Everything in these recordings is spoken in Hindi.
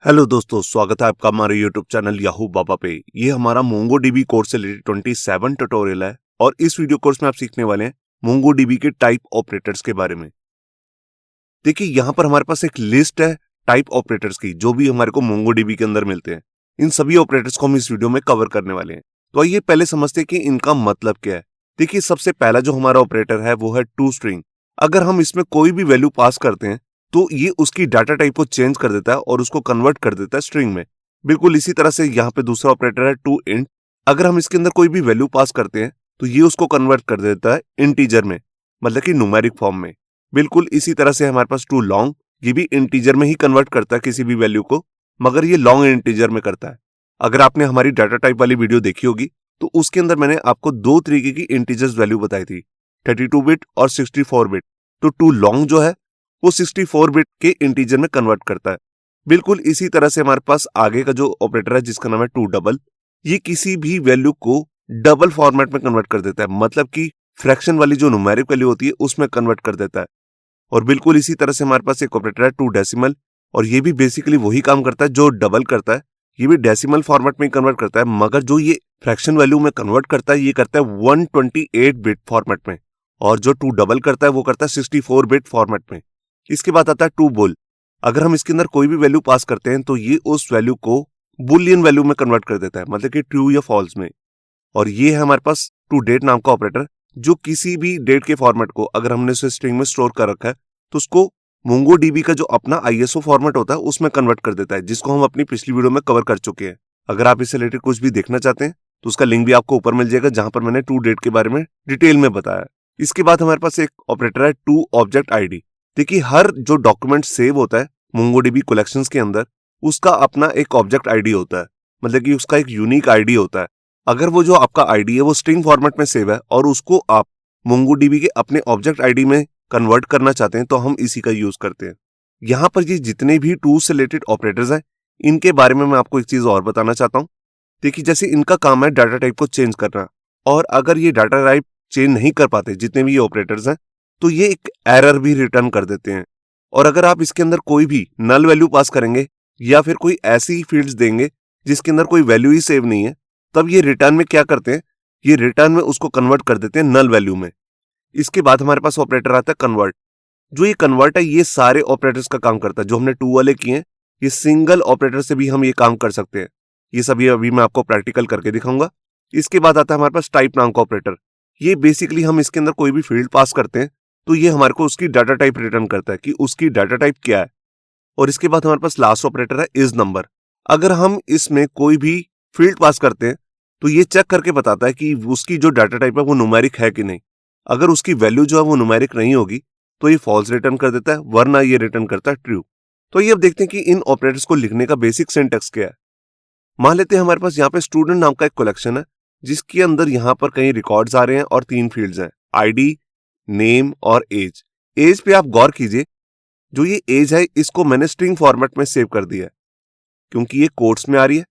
हेलो दोस्तों, स्वागत है आपका हमारे यूट्यूब चैनल याहू बाबा पे। ये हमारा मोंगोडीबी कोर्स से रिलेटेड 27 ट्यूटोरियल है और इस वीडियो कोर्स में आप सीखने वाले हैं मोंगोडीबी के टाइप ऑपरेटर्स के बारे में। देखिए, यहाँ पर हमारे पास एक लिस्ट है टाइप ऑपरेटर्स की जो भी हमारे को मोंगोडीबी के अंदर मिलते हैं। इन सभी ऑपरेटर्स को हम इस वीडियो में कवर करने वाले हैं। तो आइए पहले समझते हैं कि इनका मतलब क्या है। देखिए, सबसे पहला जो हमारा ऑपरेटर है वो है टू स्ट्रिंग। अगर हम इसमें कोई भी वैल्यू पास करते हैं तो ये उसकी डाटा टाइप को चेंज कर देता है और उसको कन्वर्ट कर देता है स्ट्रिंग में। बिल्कुल इसी तरह से यहाँ पे दूसरा ऑपरेटर है टू इंट। अगर हम इसके अंदर कोई भी वैल्यू पास करते हैं तो ये उसको कन्वर्ट कर देता है इंटीजर में, मतलब कि न्यूमेरिक फॉर्म में। बिल्कुल इसी तरह से हमारे पास टू लॉन्ग, ये भी इंटीजर में ही कन्वर्ट करता है किसी भी वैल्यू को, मगर ये लॉन्ग इंटीजर में करता है। अगर आपने हमारी डाटा टाइप वाली वीडियो देखी होगी तो उसके अंदर मैंने आपको दो तरीके की इंटीजर्स वैल्यू बताई थी, 32 बिट और 64 बिट। तो टू लॉन्ग जो है वो 64 बिट के इंटीजर में कन्वर्ट करता है। बिल्कुल इसी तरह से हमारे पास आगे का जो ऑपरेटर है जिसका नाम है टू डबल, ये किसी भी वैल्यू को डबल फॉर्मेट में कन्वर्ट कर देता है, मतलब कि फ्रैक्शन वाली जो न्यूमेरिक वैल्यू होती है उसमें कन्वर्ट कर देता है। और बिल्कुल इसी तरह से हमारे पास एक ऑपरेटर है टू डेसिमल, और ये भी बेसिकली वही काम करता है जो डबल करता है। ये भी डेसिमल फॉर्मेट में कन्वर्ट करता है, मगर जो ये फ्रैक्शन वैल्यू में कन्वर्ट करता है ये करता है 128 बिट फॉर्मेट में, और जो टू डबल करता है वो करता है 64 बिट फॉर्मेट में। इसके बाद आता है टू बुल। अगर हम इसके अंदर कोई भी वैल्यू पास करते हैं तो ये उस वैल्यू को बुलियन वैल्यू में कन्वर्ट कर देता है, मतलब कि ट्रू या फॉल्स में। और ये है हमारे पास टू डेट नाम का ऑपरेटर, जो किसी भी डेट के फॉर्मेट को अगर हमने उसे स्ट्रिंग में स्टोर कर रखा है तो उसको मोंगोडीबी का जो अपना आईएसओ फॉर्मेट होता है उसमें कन्वर्ट कर देता है, जिसको हम अपनी पिछली वीडियो में कवर कर चुके हैं। अगर आप इससे रिलेटेड कुछ भी देखना चाहते हैं तो उसका लिंक भी आपको ऊपर मिल जाएगा, जहां पर मैंने टू डेट के बारे में डिटेल में बताया। इसके बाद हमारे पास एक ऑपरेटर है टू ऑब्जेक्ट आईडी। देखिए, हर जो डॉक्यूमेंट सेव होता है मोंगोडीबी कलेक्शंस के अंदर उसका अपना एक ऑब्जेक्ट आईडी होता है, मतलब कि उसका एक यूनिक आईडी होता है। अगर वो जो आपका आईडी है वो स्ट्रिंग फॉर्मेट में सेव है और उसको आप मोंगोडीबी के अपने ऑब्जेक्ट आईडी में कन्वर्ट करना चाहते हैं तो हम इसी का यूज करते हैं। यहाँ पर ये जितने भी टू से रिलेटेड ऑपरेटर्स हैं इनके बारे में मैं आपको एक चीज और बताना चाहता हूँ। देखिए, जैसे इनका काम है डाटा टाइप को चेंज करना, और अगर ये डाटा टाइप चेंज नहीं कर पाते जितने भी ये ऑपरेटर्स हैं तो ये एक एरर भी रिटर्न कर देते हैं। और अगर आप इसके अंदर कोई भी नल वैल्यू पास करेंगे या फिर कोई ऐसी फील्ड्स देंगे जिसके अंदर कोई वैल्यू ही सेव नहीं है, तब ये रिटर्न में क्या करते हैं, ये रिटर्न में उसको कन्वर्ट कर देते हैं नल वैल्यू में। इसके बाद हमारे पास ऑपरेटर आता है कन्वर्ट। जो ये कन्वर्ट है ये सारे ऑपरेटर्स का काम करता है। जो हमने टू वाले किए हैं ये सिंगल ऑपरेटर से भी हम ये काम कर सकते हैं। ये सभी अभी मैं आपको प्रैक्टिकल करके दिखाऊंगा। इसके बाद आता है हमारे पास टाइप नाम का ऑपरेटर। ये बेसिकली हम इसके अंदर कोई भी फील्ड पास करते हैं तो ये हमारे को उसकी डाटा टाइप रिटर्न करता है कि उसकी डाटा टाइप क्या है। और इसके बाद हमारे पास लास्ट ऑपरेटर है इज नंबर। अगर हम इसमें कोई भी फील्ड पास करते हैं तो ये चेक करके बताता है कि उसकी जो डाटा टाइप है वो न्यूमेरिक है कि नहीं। अगर उसकी वैल्यू जो है वो न्यूमेरिक नहीं होगी तो ये फॉल्स रिटर्न कर देता है, वरना ये रिटर्न करता है ट्रू। तो ये अब देखते हैं कि इन ऑपरेटर्स को लिखने का बेसिक सिंटैक्स क्या है। मान लेते हैं हमारे पास यहाँ पे स्टूडेंट नाम का एक कलेक्शन है जिसके अंदर यहाँ पर कई रिकॉर्ड्स आ रहे हैं और तीन फील्ड्स हैं, आईडी, नेम और एज। एज पे आप गौर कीजिए, जो ये एज है इसको मैंने स्ट्रिंग फॉर्मेट में सेव कर दिया है क्योंकि ये कोट्स में आ रही है,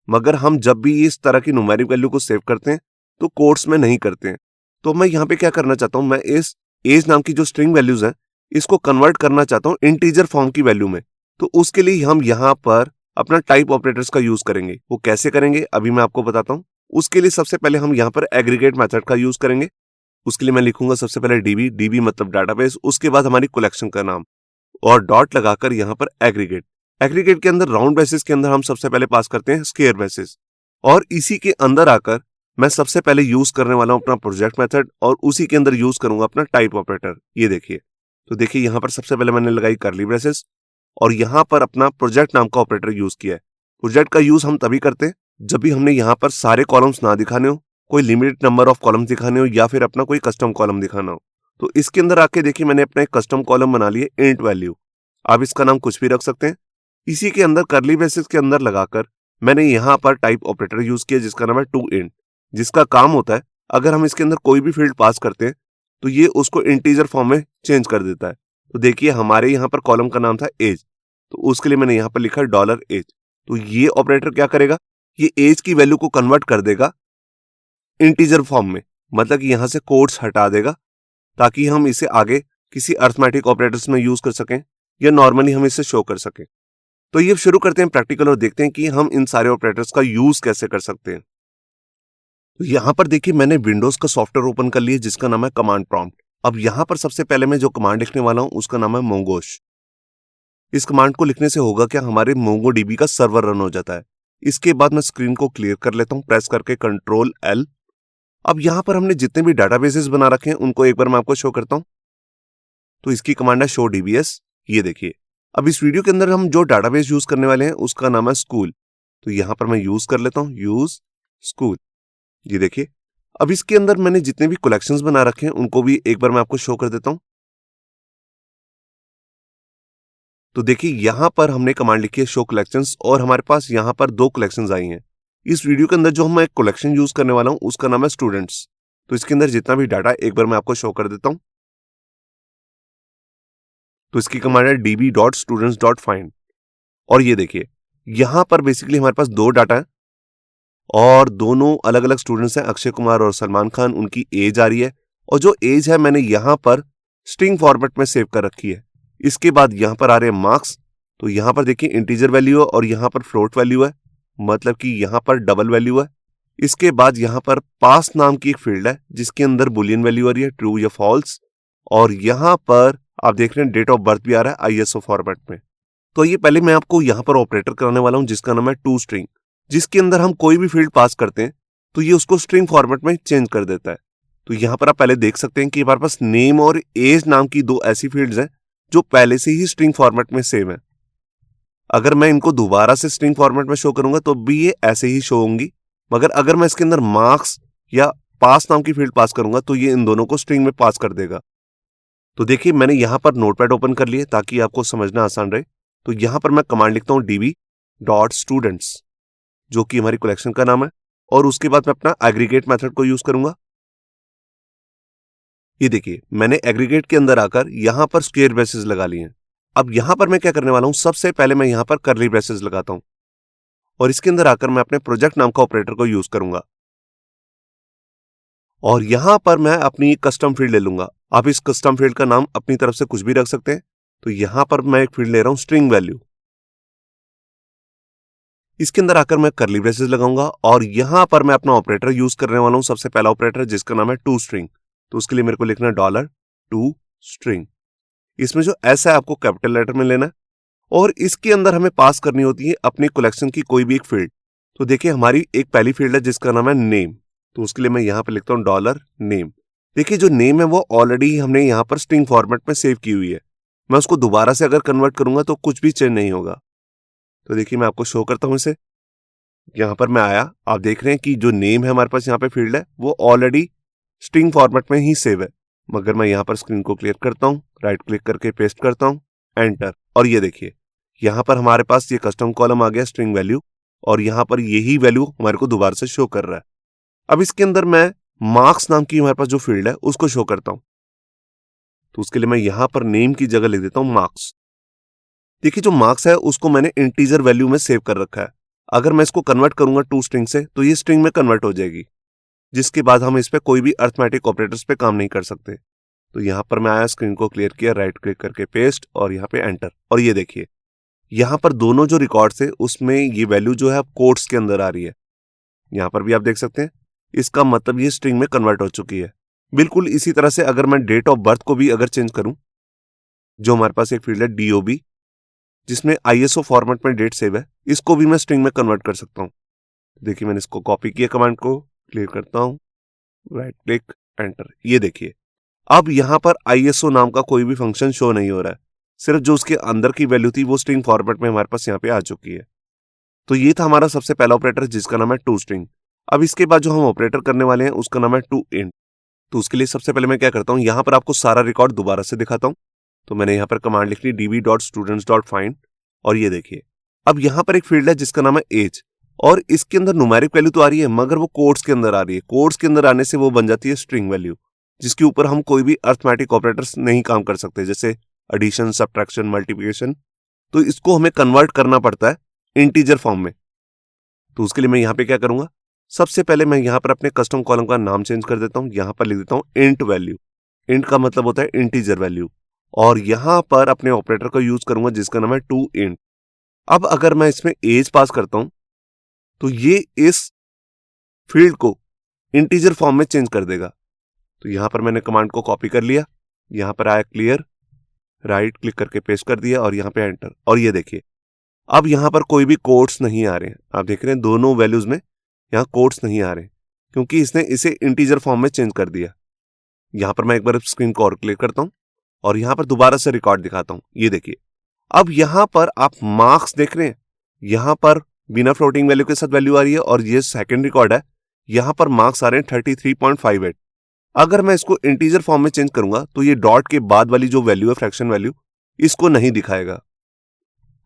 मगर हम जब भी इस तरह की न्यूमेरिक वैल्यू को सेव करते हैं तो कोट्स में नहीं करते हैं। तो मैं यहाँ पे क्या करना चाहता हूँ, मैं इस एज नाम की जो स्ट्रिंग वैल्यूज हैं इसको कन्वर्ट करना चाहता हूँ इंटीजर फॉर्म की वैल्यू में। तो उसके लिए हम यहाँ पर अपना टाइप ऑपरेटर्स का यूज करेंगे। वो कैसे करेंगे अभी मैं आपको बताता हूँ। उसके लिए सबसे पहले हम यहाँ पर एग्रीगेट मेथड का यूज करेंगे। उसके लिए मैं लिखूंगा सबसे पहले डीबी, डीबी मतलब डाटाबेस, उसके बाद हमारी कलेक्शन का नाम और डॉट लगाकर यहाँ पर एग्रीगेट। एग्रीगेट के अंदर राउंड बेसिस के अंदर हम सबसे पहले पास करते हैं स्क्वायर बेसिस, और इसी के अंदर आकर मैं सबसे पहले यूज करने वाला हूं अपना प्रोजेक्ट मेथड और उसी के अंदर यूज करूंगा अपना टाइप ऑपरेटर। ये देखिए, तो देखिए यहाँ पर सबसे पहले मैंने लगाई कर्ली ब्रेसेस और यहाँ पर अपना प्रोजेक्ट नाम का ऑपरेटर यूज किया है। प्रोजेक्ट का यूज हम तभी करते हैं जब भी हमने यहाँ पर सारे कॉलम्स ना दिखाने हो, कोई लिमिटेड नंबर ऑफ कॉलम्स दिखाने हो या फिर अपना कोई कस्टम कॉलम दिखाना हो। तो इसके अंदर आके देखिए मैंने अपना एक कस्टम कॉलम बना लिया इंट वैल्यू। आप इसका नाम कुछ भी रख सकते हैं। इसी के अंदर कर्ली ब्रेसेस के अंदर लगाकर मैंने यहाँ पर टाइप ऑपरेटर यूज किया जिसका नाम है टू इंट, जिसका काम होता है अगर हम इसके अंदर कोई भी फील्ड पास करते हैं तो ये उसको इंटीजर फॉर्म में चेंज कर देता है। तो देखिए हमारे यहाँ पर कॉलम का नाम था एज, तो उसके लिए मैंने यहाँ पर लिखा डॉलर एज। तो ये ऑपरेटर क्या करेगा, ये एज की वैल्यू को कन्वर्ट कर देगा इंटीजर फॉर्म में, मतलब कि यहाँ से कोट्स हटा देगा ताकि हम इसे आगे किसी अर्थमेटिक ऑपरेटर्स में यूज कर सकें या नॉर्मली हम इसे शो कर सकें। तो ये शुरू करते हैं प्रैक्टिकल और देखते हैं कि हम इन सारे ऑपरेटर्स का यूज कैसे कर सकते हैं। तो यहाँ पर देखिए मैंने विंडोज का सॉफ्टवेयर ओपन कर लिया जिसका नाम है कमांड प्रॉम्प्ट। अब यहाँ पर सबसे पहले मैं जो कमांड लिखने वाला हूं उसका नाम है मोंगोश। इस कमांड को लिखने से होगा क्या, हमारे मोंगोडीबी का सर्वर रन हो जाता है। इसके बाद मैं स्क्रीन को क्लियर कर लेता हूं प्रेस करके कंट्रोल एल। अब यहाँ पर हमने जितने भी डाटाबेसेस बना रखे हैं उनको एक बार मैं आपको शो करता हूं। तो इसकी कमांड है शो डीबीएस। ये देखिए अब इस वीडियो के अंदर हम जो डाटाबेस यूज करने वाले हैं उसका नाम है स्कूल। तो यहां पर मैं यूज कर लेता हूं यूज स्कूल। ये देखिए अब इसके अंदर मैंने जितने भी कलेक्शंस बना रखे हैं उनको भी एक बार मैं आपको शो कर देता हूं। तो देखिए यहां पर हमने कमांड लिखी है शो कलेक्शंस और हमारे पास यहां पर 2 कलेक्शंस आई हैं। इस वीडियो के अंदर जो मैं एक कलेक्शन यूज करने वाला हूं उसका नाम है स्टूडेंट्स। तो इसके अंदर जितना भी डाटा एक बार मैं आपको शो कर देता हूं। तो इसकी कमांड है db.students.find। और ये देखिए यहां पर बेसिकली हमारे पास 2 डाटा है और दोनों अलग अलग स्टूडेंट्स हैं, अक्षय कुमार और सलमान खान। उनकी एज आ रही है और जो एज है मैंने यहां पर स्ट्रिंग फॉर्मेट में सेव कर रखी है। इसके बाद यहां पर आ रहे हैं मार्क्स। तो यहां पर देखिए इंटीजर वैल्यू है और यहां पर फ्लोट वैल्यू है, मतलब कि यहां पर डबल वैल्यू है। इसके बाद यहां पर पास नाम की एक फील्ड है जिसके अंदर बुलियन वैल्यू आ रही है, ट्रू या फॉल्स। और यहां पर आप देख रहे हैं डेट ऑफ बर्थ भी आ रहा है आईएसओ फॉर्मेट में। तो ये पहले मैं आपको यहां पर ऑपरेटर कराने वाला हूं जिसका नाम है टू स्ट्रिंग, जिसके अंदर हम कोई भी फील्ड पास करते हैं तो ये उसको स्ट्रिंग फॉर्मेट में चेंज कर देता है। तो यहां पर आप पहले देख सकते हैं कि हमारे पास नेम और एज नाम की 2 ऐसी फील्ड्स हैं जो पहले से ही स्ट्रिंग फॉर्मेट में सेव है। अगर मैं इनको दोबारा से स्ट्रिंग फॉर्मेट में शो करूंगा तो भी ये ऐसे ही शो होंगी, मगर अगर मैं इसके अंदर मार्क्स या पास नाम की फील्ड पास करूंगा तो ये इन दोनों को स्ट्रिंग में पास कर देगा। तो देखिए मैंने यहां पर नोटपैड ओपन कर लिया ताकि आपको समझना आसान रहे। तो यहां पर मैं कमांड लिखता हूं db.students जो कि हमारी कलेक्शन का नाम है और उसके बाद मैं अपना एग्रीगेट मेथड को यूज करूंगा। ये देखिए मैंने एग्रीगेट के अंदर आकर यहां पर स्क्वायर ब्रेसेस लगा लिए हैं। अब यहां पर मैं क्या करने वाला हूं, सबसे पहले मैं यहां पर कर्ली ब्रेसेस लगाता हूं और इसके अंदर आकर मैं अपने प्रोजेक्ट नाम का ऑपरेटर को यूज करूंगा और यहां पर मैं अपनी कस्टम फील्ड ले लूंगा। आप इस कस्टम फील्ड का नाम अपनी तरफ से कुछ भी रख सकते हैं। तो यहां पर मैं एक फील्ड ले रहा हूं स्ट्रिंग वैल्यू। इसके अंदर आकर मैं कर्ली ब्रेसेस लगाऊंगा और यहां पर मैं अपना ऑपरेटर यूज करने वाला हूं, सबसे पहला ऑपरेटर जिसका नाम है टू स्ट्रिंग। तो उसके लिए मेरे को लिखना है $टू स्ट्रिंग। इसमें जो एस है आपको कैपिटल लेटर में लेना है और इसके अंदर हमें पास करनी होती है अपनी कलेक्शन की कोई भी एक फील्ड। तो देखिए हमारी एक पहली फील्ड है जिसका नाम है नेम। तो उसके लिए मैं यहां पर लिखता हूं $नेम। देखिए जो नेम है वो ऑलरेडी हमने यहां पर स्ट्रिंग फॉर्मेट में सेव की हुई है। मैं उसको दोबारा से अगर कन्वर्ट करूंगा तो कुछ भी चेंज नहीं होगा। तो देखिए मैं आपको शो करता हूं इसे। यहां पर मैं आया, आप देख रहे हैं कि जो नेम है हमारे पास यहाँ पे फील्ड है वो ऑलरेडी स्ट्रिंग फॉर्मेट में ही सेव है। मगर मैं यहां पर स्क्रीन को क्लियर करता हूं, राइट क्लिक करके पेस्ट करता हूं, एंटर। और ये देखिए यहां पर हमारे पास ये कस्टम कॉलम आ गया स्ट्रिंग वैल्यू और यहां पर यही वैल्यू हमारे को दोबारा से शो कर रहा है। अब इसके अंदर मैं मार्क्स नाम की हमारे पास जो फील्ड है उसको शो करता हूं। तो उसके लिए मैं यहां पर नेम की जगह लिख देता हूं मार्क्स। देखिए जो मार्क्स है उसको मैंने इंटीजर वैल्यू में सेव कर रखा है। अगर मैं इसको कन्वर्ट करूंगा टू स्ट्रिंग से तो ये स्ट्रिंग में कन्वर्ट हो जाएगी, जिसके बाद हम इस पे कोई भी अरिथमेटिक ऑपरेटर्स पे काम नहीं कर सकते। तो यहां पर मैं आया, स्क्रीन को क्लियर किया, राइट क्लिक करके पेस्ट और यहाँ पे एंटर। और ये देखिए यहां पर दोनों जो रिकॉर्ड्स है उसमें ये वैल्यू जो है कोट्स के अंदर आ रही है। यहां पर भी आप देख सकते हैं, इसका मतलब ये स्ट्रिंग में कन्वर्ट हो चुकी है। बिल्कुल इसी तरह से अगर मैं डेट ऑफ बर्थ को भी अगर चेंज करूं, जो हमारे पास एक फील्ड है DOB जिसमें ISO फॉर्मेट में डेट सेव है, इसको भी मैं स्ट्रिंग में कन्वर्ट कर सकता हूं। देखिए मैंने इसको कॉपी किया, कमांड को क्लियर करता हूं, राइट क्लिक एंटर। ये देखिए अब यहां पर ISO नाम का कोई भी फंक्शन शो नहीं हो रहा है, सिर्फ जो उसके अंदर की वैल्यू थी वो स्ट्रिंग फॉर्मेट में हमारे पास यहाँ पे आ चुकी है। तो ये था हमारा सबसे पहला ऑपरेटर जिसका नाम है टू स्ट्रिंग। अब इसके बाद जो हम ऑपरेटर करने वाले हैं उसका नाम है टू इंट। तो उसके लिए सबसे पहले मैं क्या करता हूं, यहां पर आपको सारा रिकॉर्ड दोबारा से दिखाता हूं। तो मैंने यहां पर कमांड लिख ली db.students.find और ये देखिए अब यहां पर एक फील्ड है जिसका नाम है एज और इसके अंदर न्यूमेरिक वैल्यू तो आ रही है मगर वो कोड्स के अंदर आ रही है। कोड्स के अंदर आने से वो बन जाती है स्ट्रिंग वैल्यू, जिसके ऊपर हम कोई भी अरिथमेटिक ऑपरेटर्स नहीं काम कर सकते, जैसे एडिशन, सब्ट्रैक्शन, मल्टीप्लिकेशन। तो इसको हमें कन्वर्ट करना पड़ता है इंटीजर फॉर्म में। तो उसके लिए मैं यहाँ पे क्या करूंगा, सबसे पहले मैं यहाँ पर अपने कस्टम कॉलम का नाम चेंज कर देता हूँ। यहाँ पर लिख देता हूँ इंट वैल्यू। इंट का मतलब होता है इंटीजर वैल्यू और यहाँ पर अपने ऑपरेटर का यूज करूंगा जिसका नाम है टू इंट। अब अगर मैं इसमें एज पास करता हूं तो ये इस फील्ड को इंटीजर फॉर्म में चेंज कर देगा। तो यहां पर मैंने कमांड को कॉपी कर लिया, यहां पर आया क्लियर, राइट क्लिक करके पेस्ट कर दिया और यहां पे एंटर। और ये देखिए अब यहां पर कोई भी कोट्स नहीं आ रहे हैं। आप देख रहे हैं दोनों वैल्यूज में यहां कोट्स नहीं आ रहे क्योंकि इसने इसे इंटीजर फॉर्म में चेंज कर दिया। यहां पर मैं एक बार स्क्रीन को और क्लियर करता हूं और यहां पर दोबारा से रिकॉर्ड दिखाता हूं। ये देखिए अब यहां पर आप मार्क्स देख रहे हैं, यहां पर बिना फ्लोटिंग वैल्यू के साथ वैल्यू आ रही है और ये सेकंड रिकॉर्ड है, यहां पर मार्क्स आ रहे हैं 33.58। अगर मैं इसको इंटीजर फॉर्म में चेंज करूंगा तो ये डॉट के बाद वाली जो वैल्यू है फ्रैक्शन वैल्यू, इसको नहीं दिखाएगा।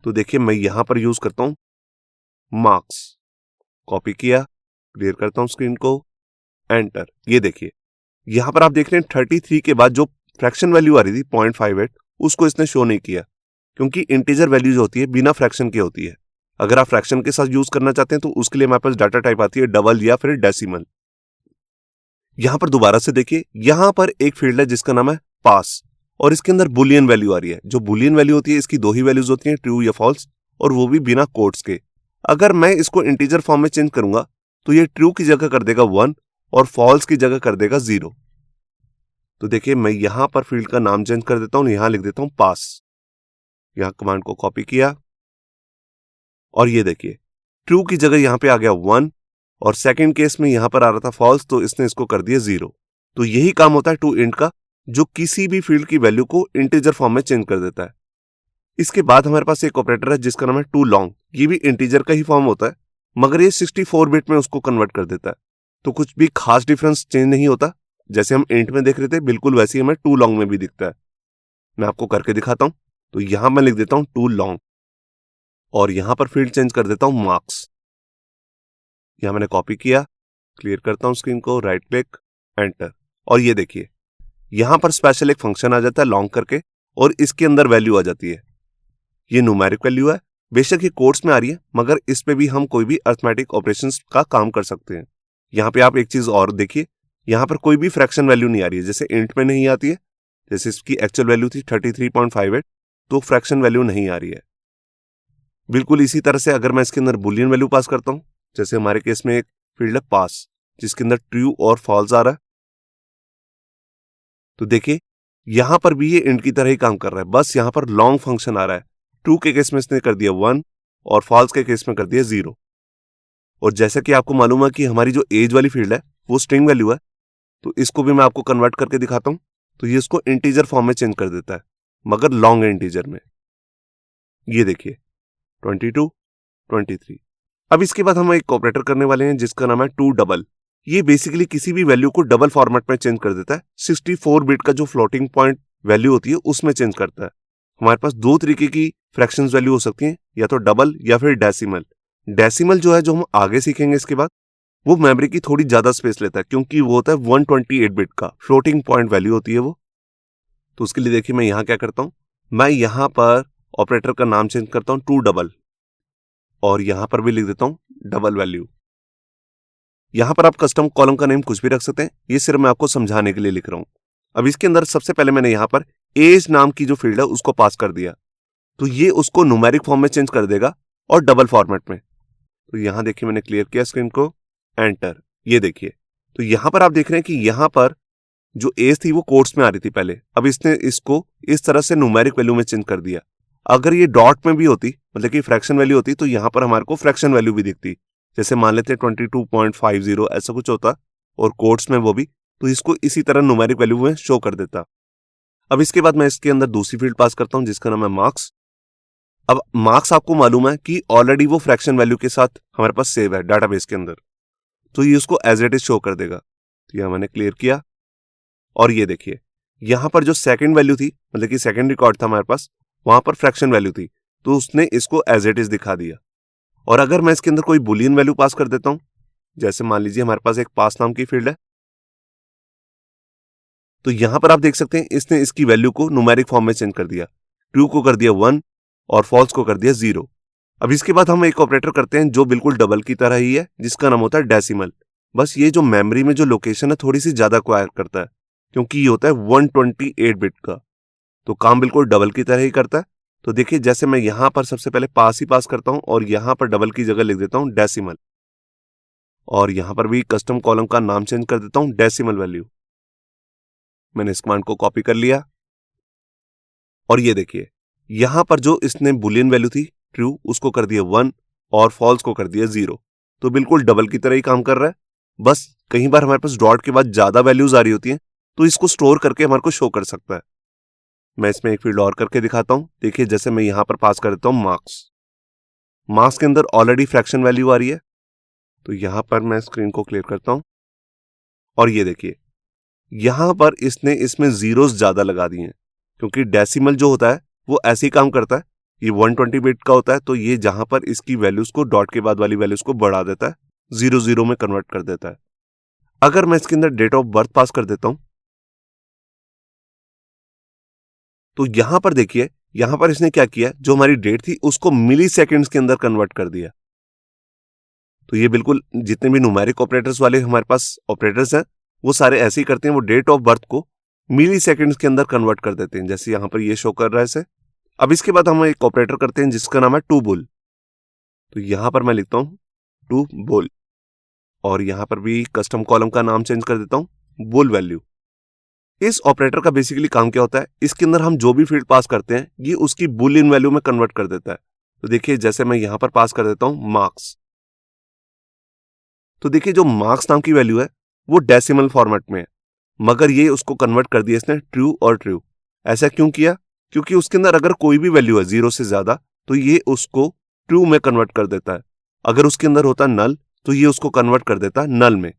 तो देखिए मैं यहां पर यूज करता हूं मार्क्स, कॉपी किया, क्लियर करता हूं स्क्रीन को, एंटर। ये देखिए यहां पर आप देख रहे हैं 33 के बाद जो फ्रैक्शन वैल्यू आ रही थी 0.58 उसको इसने शो नहीं किया क्योंकि इंटीजर वैल्यू जो होती है बिना फ्रैक्शन की होती है। अगर आप फ्रैक्शन के साथ यूज करना चाहते हैं तो उसके लिए हमारे पास डाटा टाइप आती है डबल या फिर डेसिमल। यहां पर दोबारा से देखिए यहां पर एक फील्ड है जिसका नाम है पास और इसके अंदर बुलियन वैल्यू आ रही है। जो बुलियन वैल्यू होती है इसकी दो ही वैल्यूज होती हैं, ट्रू या फॉल्स, और वो भी बिना कोट्स के। अगर मैं इसको इंटीजर फॉर्म में चेंज करूंगा तो ये ट्रू की जगह कर देगा 1 और फॉल्स की जगह कर देगा 0। तो देखिए मैं यहां पर फील्ड का नाम चेंज कर देता हूं, यहां लिख देता हूं पास। यहां कमांड को कॉपी किया और ये देखिए ट्रू की जगह यहां पे आ गया 1 और सेकंड केस में यहां पर आ रहा था फॉल्स, तो इसने इसको कर दिया 0। तो यही काम होता है टू इंट का, जो किसी भी फील्ड की वैल्यू को इंटीजर फॉर्म में चेंज कर देता है। इसके बाद हमारे पास एक ऑपरेटर है जिसका नाम है टू लॉन्ग। ये भी इंटीजर का ही फॉर्म होता है मगर ये 64 बिट में उसको कन्वर्ट कर देता है। तो कुछ भी खास डिफरेंस चेंज नहीं होता, जैसे हम इंट में देख रहे थे बिल्कुल वैसे ही हमें टू लॉन्ग में भी दिखता है। मैं आपको करके दिखाता हूं। तो यहां मैं लिख देता हूं टू लॉन्ग और यहां पर फील्ड चेंज कर देता हूं मार्क्स। यहां मैंने कॉपी किया, क्लियर करता हूं स्क्रीन को, राइट क्लिक, एंटर। और ये देखिए यहां पर स्पेशल एक फंक्शन आ जाता है लॉन्ग करके और इसके अंदर वैल्यू आ जाती है। ये न्यूमेरिक वैल्यू है, बेशक ये कोट्स में आ रही है मगर इस पे भी हम कोई भी अरिथमेटिक ऑपरेशंस का काम कर सकते हैं। यहां पे आप एक चीज और देखिए, यहां पर कोई भी फ्रैक्शन वैल्यू नहीं आ रही है, जैसे इंट में नहीं आती है। जैसे इसकी एक्चुअल वैल्यू थी 33.58 तो फ्रैक्शन वैल्यू नहीं आ रही है। बिल्कुल इसी तरह से अगर मैं इसके अंदर बुलियन वैल्यू पास करता हूं, जैसे हमारे केस में एक फील्ड है पास जिसके अंदर ट्रू और फॉल्स आ रहा है, तो देखिए यहां पर भी ये इंट की तरह ही काम कर रहा है, बस यहां पर लॉन्ग फंक्शन आ रहा है। ट्रू के केस में इसने कर दिया 1 और फॉल्स के केस में कर दिया 0। और जैसा कि आपको मालूम है कि हमारी जो एज वाली फील्ड है वो स्ट्रिंग वैल्यू है, तो इसको भी मैं आपको कन्वर्ट करके दिखाता हूं। तो ये इसको इंटीजर फॉर्म में चेंज कर देता है मगर लॉन्ग इंटीजर में। ये देखिए 22, 23। अब इसके बाद हम एक ऑपरेटर करने वाले हैं जिसका नाम है टू डबल। ये बेसिकली किसी भी वैल्यू को डबल फॉर्मेट में चेंज कर देता है। 64 बिट का जो फ्लोटिंग पॉइंट वैल्यू होती है उसमें चेंज करता है। हमारे पास दो तरीके की फ्रैक्शंस वैल्यू हो सकती हैं, या तो डबल या फिर डेसिमल। डेसिमल जो है, जो हम आगे सीखेंगे इसके बाद, वो मेमोरी की थोड़ी ज्यादा स्पेस लेता है क्योंकि वो होता है 128 बिट का फ्लोटिंग पॉइंट वैल्यू होती है वो। तो उसके लिए देखिए मैं यहां क्या करता हूं, मैं यहां पर ऑपरेटर का नाम चेंज करता हूं टू डबल और यहां पर भी लिख देता हूं डबल वैल्यू। यहां पर आप कस्टम कॉलम का नेम कुछ भी रख सकते हैं, ये सिर्फ मैं आपको समझाने के लिए लिख रहा हूं। अब इसके अंदर सबसे पहले मैंने यहां पर एज नाम की जो फील्ड है उसको पास कर दिया, तो ये उसको न्यूमेरिक फॉर्म में चेंज कर देगा और डबल फॉर्मेट में। तो यहां देखिए मैंने क्लियर किया स्क्रीन को, एंटर। ये देखिए तो यहां पर आप देख रहे हैं कि यहां पर जो एज थी वो कोट्स में आ रही थी पहले, अब इसने इसको इस तरह से न्यूमेरिक वैल्यू में चेंज कर दिया। अगर ये डॉट में भी होती, मतलब कि फ्रैक्शन वैल्यू होती, तो यहां पर हमारे को फ्रैक्शन वैल्यू भी दिखती। जैसे मान लेते हैं 22.50 ऐसा कुछ होता और कोट्स में वो भी, तो इसको इसी तरह न्यूमेरिक वैल्यू में शो कर देता। अब इसके बाद मैं इसके अंदर दूसरी फील्ड पास करता हूं जिसका नाम है मार्क्स। अब मार्क्स आपको मालूम है कि ऑलरेडी वो फ्रैक्शन वैल्यू के साथ हमारे पास सेव है डाटाबेस के अंदर, तो ये उसको एज इट इज शो कर देगा। तो यहां मैंने क्लियर किया और ये देखिए यहां पर जो सेकंड वैल्यू थी, मतलब कि सेकंड रिकॉर्ड था हमारे पास, वहां पर फ्रैक्शन वैल्यू थी, तो उसने इसको एज इट इज दिखा दिया। और अगर मैं इसके अंदर कोई बुलियन वैल्यू पास कर देता हूं, जैसे मान लीजिए हमारे पास एक पास नाम की फील्ड है, तो यहां पर आप देख सकते हैं इसने इसकी वैल्यू को न्यूमेरिक फॉर्म में चेंज कर दिया। ट्रू को कर दिया 1 और फॉल्स को कर दिया 0। अब इसके बाद हम एक ऑपरेटर करते हैं जो बिल्कुल डबल की तरह ही है, जिसका नाम होता है डेसिमल। बस ये जो मेमोरी में जो लोकेशन है थोड़ी सी ज्यादा एक्वायर करता है क्योंकि ये होता है 128 बिट का, तो काम बिल्कुल डबल की तरह ही करता है। तो देखिए जैसे मैं यहां पर सबसे पहले पास ही पास करता हूं और यहां पर डबल की जगह लिख देता हूं डेसिमल, और यहां पर भी कस्टम कॉलम का नाम चेंज कर देता हूं डेसिमल वैल्यू। मैंने इस कमांड को कॉपी कर लिया और ये देखिए यहां पर जो इसने बुलियन वैल्यू थी ट्रू, उसको कर दिया 1 और फॉल्स को कर दिया 0। तो बिल्कुल डबल की तरह ही काम कर रहा है। बस कई बार हमारे पास डॉट के बाद ज्यादा वैल्यूज आ रही होती हैं, तो इसको स्टोर करके हमारे को शो कर सकता है। मैं इसमें एक फील्ड और करके दिखाता हूं। देखिए जैसे मैं यहां पर पास कर देता हूं मार्क्स, मार्क्स के अंदर ऑलरेडी फ्रैक्शन वैल्यू आ रही है, तो यहां पर मैं स्क्रीन को क्लियर करता हूं और ये देखिए यहां पर इसने इसमें जीरोस ज्यादा लगा दिए हैं, क्योंकि डेसिमल जो होता है वो ऐसे ही काम करता है। ये 120 बिट का होता है, तो ये जहां पर इसकी वैल्यूज को डॉट के बाद वाली वैल्यूज को बढ़ा देता है, 0 में कन्वर्ट कर देता है। अगर मैं इसके अंदर डेट ऑफ बर्थ पास कर देता हूं, तो यहां पर देखिए यहां पर इसने क्या किया, जो हमारी डेट थी उसको मिली सेकेंड्स के अंदर कन्वर्ट कर दिया। तो ये बिल्कुल जितने भी न्यूमेरिक ऑपरेटर्स वाले हमारे पास ऑपरेटर्स हैं, वो सारे ऐसे ही करते हैं, वो डेट ऑफ बर्थ को मिली सेकेंड्स के अंदर कन्वर्ट कर देते हैं, जैसे यहां पर ये शो कर रहा है इसे। अब इसके बाद हम एक ऑपरेटर करते हैं जिसका नाम है टू बुल। तो यहां पर मैं लिखता हूं टू बुल और यहां पर भी कस्टम कॉलम का नाम चेंज कर देता हूं बुल वैल्यू। इस ऑपरेटर का बेसिकली काम क्या होता है, इसके अंदर हम जो भी फील्ड पास करते हैं ये उसकी बुल इन वैल्यू में कन्वर्ट कर देता है। तो देखिए जैसे मैं यहां पर पास कर देता हूं मार्क्स, तो देखिए जो मार्क्स नाम की वैल्यू है वो डेसिमल फॉर्मेट में है, मगर ये उसको कन्वर्ट कर दिया इसने ट्रू और ट्रू। ऐसा क्यों किया, क्योंकि उसके अंदर अगर कोई भी वैल्यू है 0 से ज्यादा, तो ये उसको ट्रू में कन्वर्ट कर देता है। अगर उसके अंदर होता नल, तो ये उसको कन्वर्ट कर देता नल में,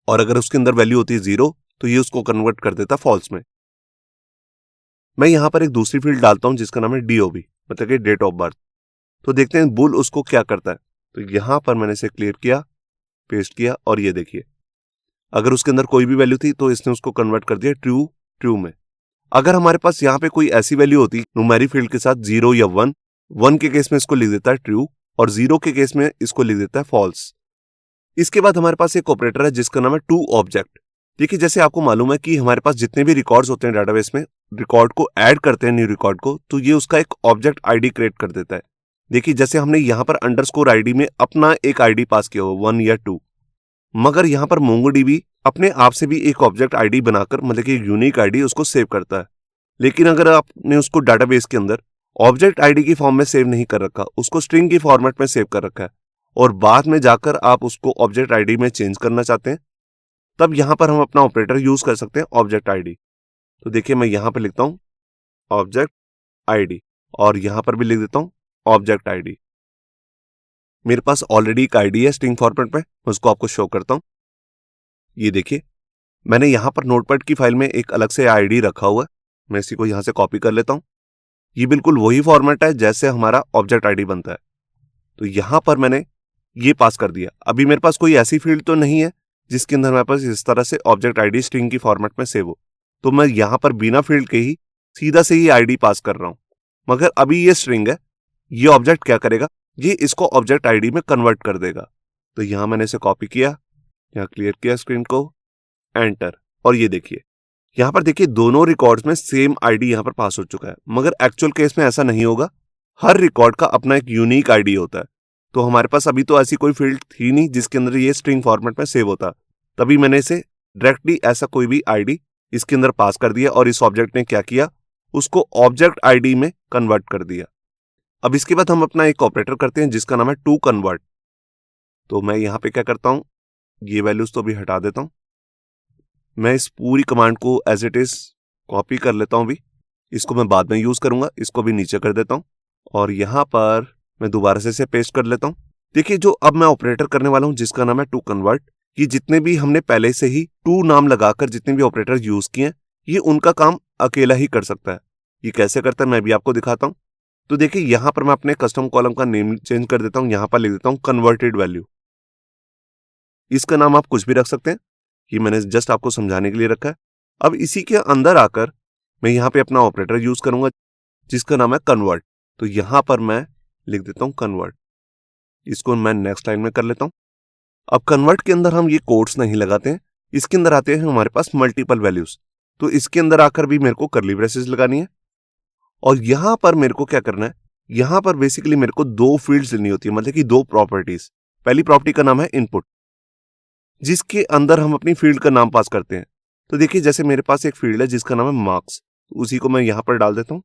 और अगर उसके अंदर वैल्यू होती है 0, तो ये उसको कन्वर्ट कर देता फॉल्स में। मैं यहां पर एक दूसरी फील्ड डालता हूं जिसका नाम है डीओबी, मतलब कि डेट ऑफ बर्थ। तो देखते हैं बुल उसको क्या करता है। तो यहां पर मैंने इसे क्लियर किया, पेस्ट किया और ये देखिए अगर उसके अंदर कोई भी वैल्यू थी तो इसने उसको कन्वर्ट कर दिया ट्रू ट्रू में। अगर हमारे पास यहाँ पे कोई ऐसी वैल्यू होती न्यूमेरिक फील्ड के साथ 0 या 1, 1 के केस में इसको लिख देता है ट्रू और 0 के केस में इसको लिख देता है फॉल्स। इसके बाद हमारे पास एक ऑपरेटर है जिसका नाम है टू ऑब्जेक्ट। देखिए जैसे आपको मालूम है कि हमारे पास जितने भी रिकॉर्ड्स होते हैं डेटाबेस में, रिकॉर्ड को ऐड करते हैं न्यू रिकॉर्ड को, तो ये उसका एक ऑब्जेक्ट आईडी क्रिएट कर देता है। देखिए जैसे हमने यहाँ पर अंडरस्कोर आईडी में अपना एक आईडी पास किया हुआ 1 या 2, मगर यहाँ पर मोंगोडीबी अपने आप से भी एक ऑब्जेक्ट आईडी बनाकर, मतलब कि एक यूनिक आईडी उसको सेव करता है। लेकिन अगर आपने उसको डाटाबेस के अंदर ऑब्जेक्ट आईडी की फॉर्म में सेव नहीं कर रखा, उसको स्ट्रिंग की फॉर्मेट में सेव कर रखा है, और बाद में जाकर आप उसको ऑब्जेक्ट आईडी में चेंज करना चाहते हैं, तब यहां पर हम अपना ऑपरेटर यूज कर सकते हैं ऑब्जेक्ट आईडी। तो देखिए मैं यहां पर लिखता हूं ऑब्जेक्ट आईडी और यहां पर भी लिख देता हूं ऑब्जेक्ट आईडी। मेरे पास ऑलरेडी एक आईडी है स्ट्रिंग फॉर्मेट में, मैं उसको आपको शो करता हूं। ये देखिए मैंने यहां पर नोटपैड की फाइल में एक अलग से आईडी रखा हुआ है, मैं इसी को यहां से कॉपी कर लेता हूं। ये बिल्कुल वही फॉर्मेट है जैसे हमारा ऑब्जेक्ट आईडी बनता है। तो यहां पर मैंने ये पास कर दिया। अभी मेरे पास कोई ऐसी फील्ड तो नहीं है जिसके अंदर मेरे पास इस तरह से ऑब्जेक्ट आईडी स्ट्रिंग की फॉर्मेट में सेव हो, तो मैं यहां पर बिना फील्ड के ही सीधा से ही आईडी पास कर रहा हूं। मगर अभी ये स्ट्रिंग है, ये ऑब्जेक्ट क्या करेगा, ये इसको ऑब्जेक्ट आईडी में कन्वर्ट कर देगा। तो यहां मैंने इसे कॉपी किया, यहां क्लियर किया स्क्रीन को, एंटर, और ये देखिए यहां पर देखिए दोनों रिकॉर्ड्स में सेम आईडी यहां पर पास हो चुका है। मगर एक्चुअल केस में ऐसा नहीं होगा, हर रिकॉर्ड का अपना एक यूनिक आईडी होता है। तो हमारे पास अभी तो ऐसी कोई फील्ड थी नहीं जिसके अंदर ये स्ट्रिंग फॉर्मेट में सेव होता, तभी मैंने इसे डायरेक्टली ऐसा कोई भी आईडी इसके अंदर पास कर दिया और इस ऑब्जेक्ट ने क्या किया, उसको ऑब्जेक्ट आईडी में कन्वर्ट कर दिया। अब इसके बाद हम अपना एक ऑपरेटर करते हैं जिसका नाम है टू कन्वर्ट। तो मैं यहां पे क्या करता हूं, ये वैल्यूज तो भी हटा देता हूं, मैं इस पूरी कमांड को एज इट इज कॉपी कर लेता हूं। भी इसको मैं बाद में यूज करूंगा, इसको भी नीचे कर देता हूं और यहां पर मैं दोबारा से इसे पेस्ट कर लेता हूं। देखिए जो अब मैं ऑपरेटर करने वाला हूं जिसका नाम है टू कन्वर्ट, ये जितने भी हमने पहले से ही टू नाम लगाकर जितने भी ऑपरेटर यूज किए हैं, ये उनका काम अकेला ही कर सकता है। ये कैसे करता है मैं भी आपको दिखाता हूं। तो देखिए यहां पर मैं अपने कस्टम कॉलम का नेम चेंज कर देता हूं, यहां पर लिख देता हूं कन्वर्टेड वैल्यू। इसका नाम आप कुछ भी रख सकते हैं, ये मैंने जस्ट आपको समझाने के लिए रखा है। अब इसी के अंदर आकर मैं यहां पे अपना ऑपरेटर यूज करूंगा जिसका नाम है कन्वर्ट। तो यहां पर मैं लिख देता हूं कन्वर्ट, इसको मैं नेक्स्ट लाइन में कर लेता हूं। अब कन्वर्ट के अंदर हम ये कोट्स नहीं लगाते हैं, इसके अंदर आते हैं हमारे पास मल्टीपल वैल्यूज। तो इसके अंदर आकर भी मेरे को करली ब्रेसेस लगानी है और यहां पर मेरे को क्या करना है, यहां पर बेसिकली मेरे को दो फील्ड्स लेनी होती है, मतलब कि दो प्रॉपर्टीज। पहली प्रॉपर्टी का नाम है इनपुट, जिसके अंदर हम अपनी फील्ड का नाम पास करते हैं। तो देखिए जैसे मेरे पास एक फील्ड है जिसका नाम है मार्क्स, उसी को मैं यहां पर डाल देता हूं,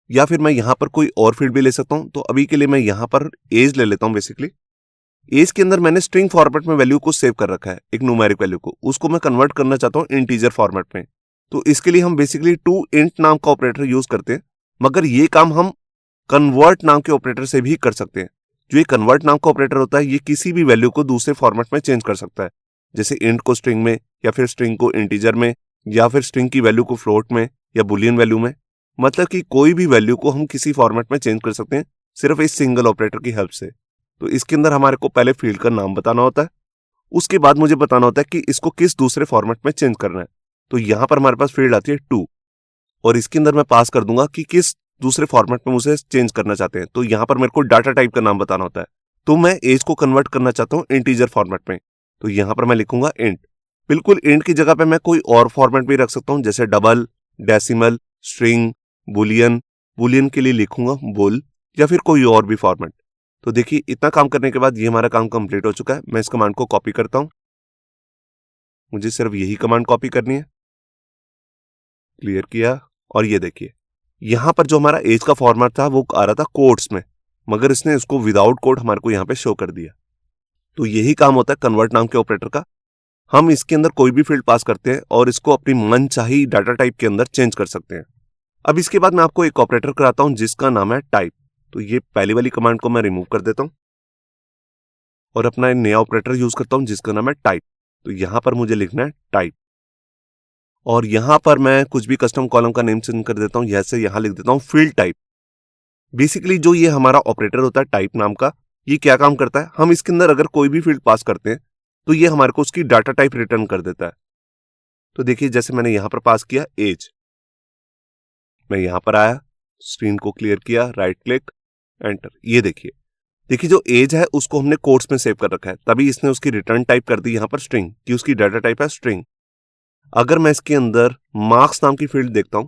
या फिर मैं यहां पर कोई और फील्ड भी ले सकता हूं। तो अभी के लिए मैं यहां पर एज ले लेता हूं। बेसिकली एज के अंदर मैंने स्ट्रिंग फॉर्मेट में वैल्यू को सेव कर रखा है, एक न्यूमेरिक वैल्यू को, उसको मैं कन्वर्ट करना चाहता हूं इंटीजर फॉर्मेट में। तो इसके लिए हम बेसिकली टू इंट नाम का ऑपरेटर यूज करते हैं, मगर ये काम हम कन्वर्ट नाम के ऑपरेटर से भी कर सकते हैं। जो ये कन्वर्ट नाम का ऑपरेटर होता है, ये किसी भी वैल्यू को दूसरे फॉर्मेट में चेंज कर सकता है, जैसे इंट को स्ट्रिंग में, या फिर स्ट्रिंग को इंटीजर में, या फिर स्ट्रिंग की वैल्यू को फ्लोट में या बुलियन वैल्यू में। मतलब कि कोई भी वैल्यू को हम किसी फॉर्मेट में चेंज कर सकते हैं सिर्फ इस सिंगल ऑपरेटर की हेल्प से। तो इसके अंदर हमारे को पहले फील्ड का नाम बताना होता है, उसके बाद मुझे बताना होता है कि इसको किस दूसरे फॉर्मेट में चेंज करना है। तो यहां पर हमारे पास फील्ड आती है टू, और इसके अंदर मैं पास कर दूंगा कि किस दूसरे फॉर्मेट में मुझे चेंज करना चाहते हैं। तो यहां पर मेरे को डाटा टाइप का नाम बताना होता है। तो मैं एज को कन्वर्ट करना चाहता हूं इंटीजर फॉर्मेट में, तो यहां पर मैं लिखूंगा इंट। बिल्कुल इंट की जगह पे मैं कोई और फॉर्मेट भी रख सकता हूं, जैसे double, decimal, string, Boolean. Boolean के लिए लिखूंगा बुल, या फिर कोई और भी फॉर्मेट। तो देखिए इतना काम करने के बाद ये हमारा काम कंप्लीट हो चुका है। मैं इस कमांड को कॉपी करता हूं, मुझे सिर्फ यही कमांड कॉपी करनी है। क्लियर किया, और ये देखिए यहां पर जो हमारा एज का फॉर्मेट था वो आ रहा था कोट्स में, मगर इसने इसको विदाउट कोट हमारे को यहां पे शो कर दिया। तो यही काम होता है कन्वर्ट नाम के ऑपरेटर का। हम इसके अंदर कोई भी फील्ड पास करते हैं और इसको अपनी मनचाही डाटा टाइप के अंदर चेंज कर सकते हैं। अब इसके बाद मैं आपको एक ऑपरेटर कराता हूं जिसका नाम है टाइप। तो ये पहली वाली कमांड को मैं रिमूव कर देता हूं और अपना एक नया ऑपरेटर यूज करता हूं जिसका नाम है टाइप। तो यहां पर मुझे लिखना है टाइप, और यहां पर मैं कुछ भी कस्टम कॉलम का नेम चेंज कर देता हूं, जैसे यहां लिख देता हूं फील्ड टाइप। बेसिकली जो ये हमारा ऑपरेटर होता है टाइप नाम का, ये क्या काम करता है, हम इसके अंदर अगर कोई भी फील्ड पास करते हैं तो ये हमारे को उसकी डाटा टाइप रिटर्न कर देता है। तो देखिए जैसे मैंने यहां पर पास किया एज, मैं यहां पर आया, स्क्रीन को क्लियर किया, राइट क्लिक, एंटर। ये देखिए जो एज है उसको हमने कोट्स में सेव कर रखा है, तभी इसने उसकी रिटर्न टाइप कर दी यहां पर स्ट्रिंग, कि उसकी डाटा टाइप है स्ट्रिंग। अगर मैं इसके अंदर मार्क्स नाम की फील्ड देखता हूं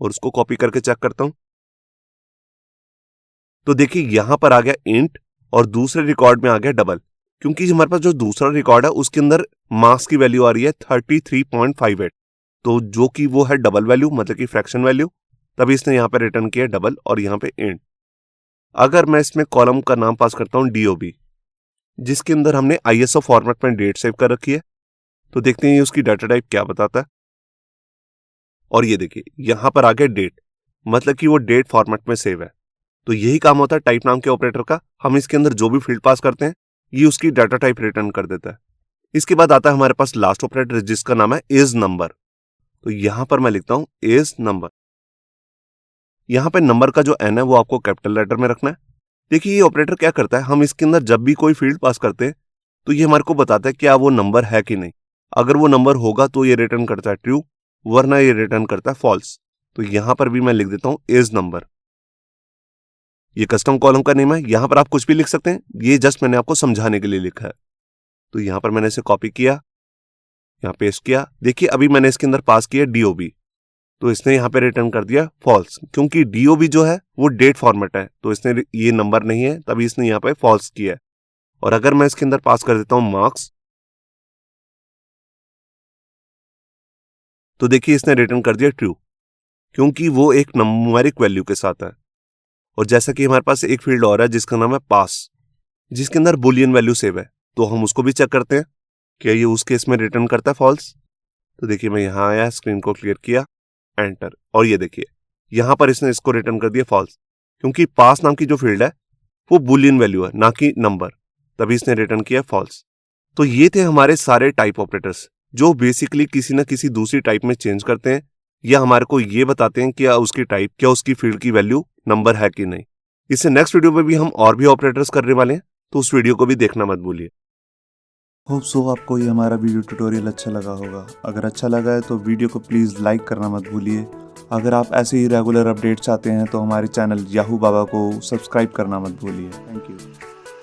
और उसको कॉपी करके चेक करता हूं, तो देखिए यहां पर आ गया इंट और दूसरे रिकॉर्ड में आ गया डबल, क्योंकि हमारे पास जो दूसरा रिकॉर्ड है उसके अंदर मार्क्स की वैल्यू आ रही है 33.58, तो जो कि वो है डबल वैल्यू, मतलब कि फ्रैक्शन वैल्यू, तभी इसने यहां पर रिटर्न किया डबल और यहां पे इंट। अगर मैं इसमें कॉलम का नाम पास करता हूं डीओबी, जिसके अंदर हमने आईएसओ फॉर्मेट में डेट सेव कर रखी है, तो देखते हैं उसकी डाटा टाइप क्या बताता है। और ये देखिए यहां पर आ गया डेट, मतलब कि वो डेट फॉर्मेट में सेव है। तो यही काम होता है टाइप नाम के ऑपरेटर का। हम इसके अंदर जो भी फील्ड पास करते हैं ये उसकी डाटा टाइप रिटर्न कर देता है। इसके बाद आता है हमारे पास लास्ट ऑपरेटर जिसका नाम है इज नंबर। तो यहां पर मैं लिखता हूं इज नंबर। यहां पे नंबर का जो एन है वो आपको कैपिटल लेटर में रखना है। देखिए ये ऑपरेटर क्या करता है, हम इसके अंदर जब भी कोई फील्ड पास करते हैं तो ये हमारे को बताता है क्या वो नंबर है कि नहीं। अगर वो नंबर होगा तो ये रिटर्न करता है ट्रू, वरना ये रिटर्न करता है फॉल्स। तो यहां पर भी मैं लिख देता हूं इज नंबर। ये कस्टम कॉलम का नेम है, यहां पर आप कुछ भी लिख सकते हैं, ये जस्ट मैंने आपको समझाने के लिए लिखा है। तो यहां पर मैंने इसे कॉपी किया, यहां पेस्ट किया। देखिए अभी मैंने इसके अंदर पास किया डीओबी, तो इसने यहां पे रिटर्न कर दिया फॉल्स, क्योंकि डीओबी जो है वो डेट फॉर्मेट है, तो इसने ये नंबर नहीं है, तभी इसने यहां पे फॉल्स किया है। और अगर मैं इसके अंदर पास कर देता हूं मार्क्स, तो देखिए इसने रिटर्न कर दिया ट्रू, क्योंकि वो एक न्यूमेरिक वैल्यू के साथ है। और जैसा कि हमारे पास एक फील्ड और है जिसका नाम है पास, जिसके अंदर बुलियन वैल्यू सेव है, तो हम उसको भी चेक करते हैं क्या ये उस केस में रिटर्न करता है फॉल्स। तो देखिए मैं यहां आया, स्क्रीन को क्लियर किया, एंटर, और ये देखिए यहां पर इसने इसको रिटर्न कर दिया फॉल्स, क्योंकि पास नाम की जो फील्ड है वो बुलियन वैल्यू है ना कि नंबर, तभी इसने रिटर्न किया फॉल्स। तो ये थे हमारे सारे टाइप ऑपरेटर्स जो बेसिकली किसी ना किसी दूसरी टाइप में चेंज करते हैं, या हमारे को ये बताते हैं कि उसकी टाइप क्या उसकी फील्ड की वैल्यू नंबर है कि नहीं। इससे नेक्स्ट वीडियो में भी हम और भी ऑपरेटर्स करने वाले हैं, तो उस वीडियो को भी देखना मत भूलिए। होप सो आपको ये हमारा वीडियो ट्यूटोरियल अच्छा लगा होगा। अगर अच्छा लगा है तो वीडियो को प्लीज़ लाइक करना मत भूलिए। अगर आप ऐसे ही रेगुलर अपडेट चाहते हैं तो हमारे चैनल याहू बाबा को सब्सक्राइब करना मत भूलिए। Thank you.